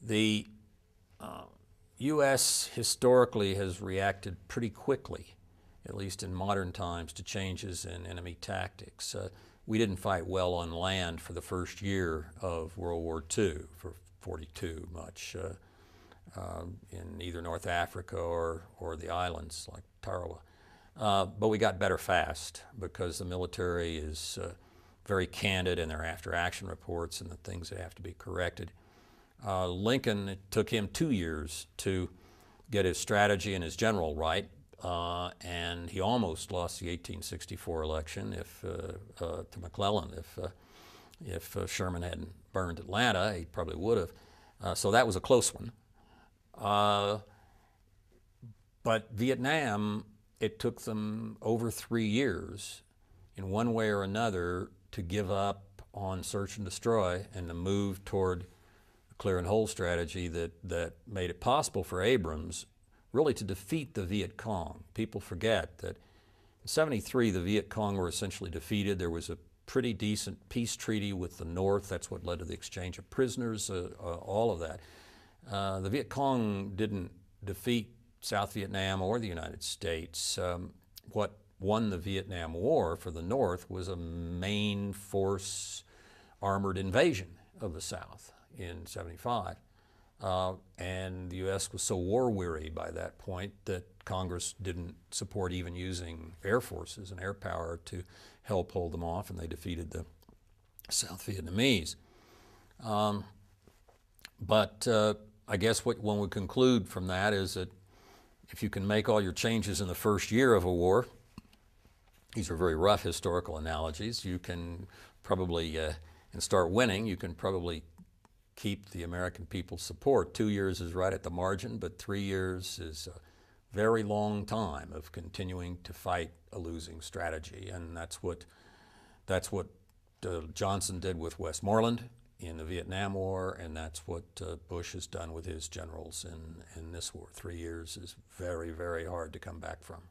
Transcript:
The U.S. historically has reacted pretty quickly, at least in modern times, to changes in enemy tactics. We didn't fight well on land for the first year of World War II, for 42 much, in either North Africa or the islands like Tarawa. But we got better fast because the military is very candid in their after-action reports and the things that have to be corrected. Lincoln, it took him 2 years to get his strategy and his general right, and he almost lost the 1864 election to McClellan. If Sherman hadn't burned Atlanta, he probably would have. So that was a close one. But Vietnam, it took them over 3 years in one way or another to give up on search and destroy and to move toward the clear and hold strategy that made it possible for Abrams really to defeat the Viet Cong. People forget that in '73 the Viet Cong were essentially defeated. There was a pretty decent peace treaty with the North. That's what led to the exchange of prisoners, all of that. The Viet Cong didn't defeat South Vietnam or the United States. What won the Vietnam War for the North was a main force armored invasion of the South in '75. And the U.S. was so war-weary by that point that Congress didn't support even using air forces and air power to help hold them off, and they defeated the South Vietnamese. But I guess what one would conclude from that is that if you can make all your changes in the first year of a war, these are very rough historical analogies, you can probably, and start winning, you can probably keep the American people's support. 2 years is right at the margin, but 3 years is a very long time of continuing to fight a losing strategy. And that's what Johnson did with Westmoreland in the Vietnam War, and that's what Bush has done with his generals in this war. 3 years is very, very hard to come back from.